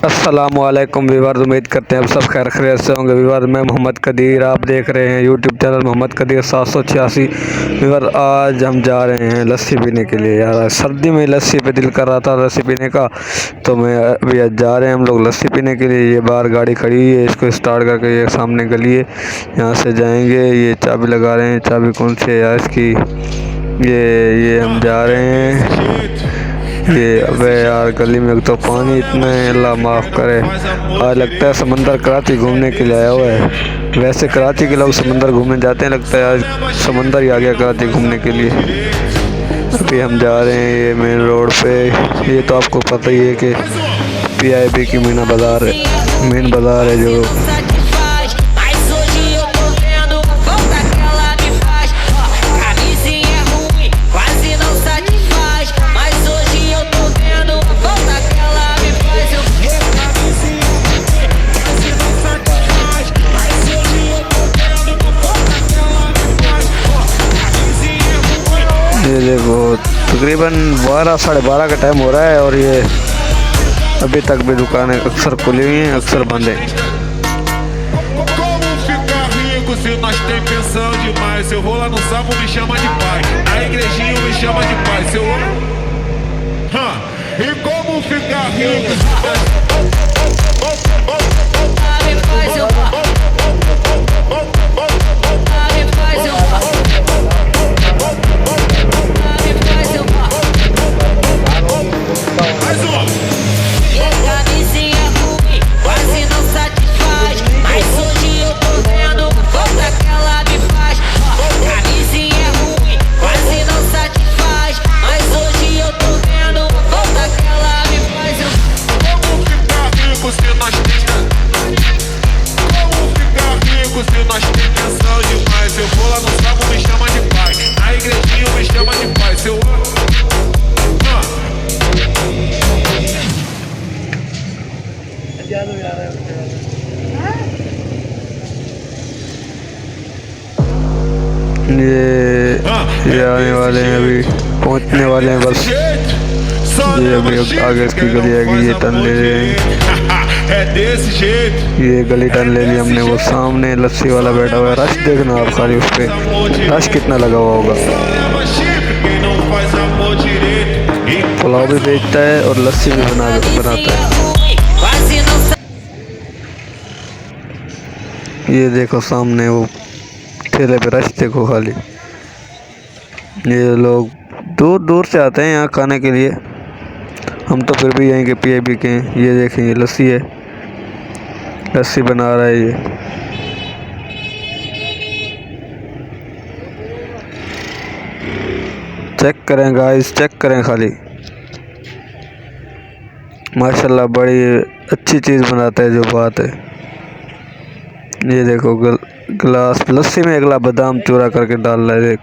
अस्सलामुअलैकुम व्यूअर्स, उम्मीद करते हैं आप सब खैर खैरियत से होंगे। व्यूअर्स, मैं मोहम्मद कदीर, आप देख रहे हैं YouTube channel Mohammad Qadir 786। Viewers, आज हम जा रहे हैं लस्सी पीने के लिए। यार सर्दी में लस्सी पे दिल कर रहा था लस्सी पीने का, तो मैं अभी आज जा रहे हैं हम लोग लस्सी पीने के लिए। ये बाहर गाड़ी खड़ी है, इसको स्टार्ट करके ये सामने गली है, यहाँ से जाएंगे। ये चाबी लगा रहे हैं, चाबी कौन सी है यार इसकी। ये हम जा रहे हैं। ये अबे यार गली में तो पानी इतना है, अल्लाह माफ़ करे। आज लगता है समंदर कराची घूमने के लिए आया हुआ है। वैसे कराची के लोग समंदर घूमने जाते हैं, लगता है आज समंदर ही आ गया कराची घूमने के लिए। अभी हम जा रहे हैं ये मेन रोड पे। ये तो आपको पता ही है कि PIB की मीना बाज़ार है, मेन बाज़ार है जो। ये देखो तकरीबन 12 साढ़े 12 का टाइम हो रहा है और ये अभी तक भी दुकानें अक्सर खुली हुई हैं, अक्सर बंद हैं। ये आने वाले हैं, अभी पहुंचने वाले हैं बस। ये अभी आगे इसकी गली आएगी, ये टर्न ले रहे हैं। ये गली टर्न ले ली हमने। वो सामने लस्सी वाला बैठा हुआ है, रश देखना आप खाली, उस पर रश कितना लगा हुआ होगा। पुलाव भी बेचता है और लस्सी भी बनाता है। ये देखो सामने वो ठेले पे रश देखो खाली। ये लोग दूर दूर से आते हैं यहाँ खाने के लिए। हम तो फिर भी यहीं के PIB के हैं। ये देखें, ये लस्सी है, लस्सी बना रहा है ये। चेक करें गाइस, चेक करें खाली। माशाल्लाह बड़ी अच्छी चीज़ बनाता है, जो बात है। ये देखो गिलास लस्सी में अगला बादाम चूरा करके डाल रहा है।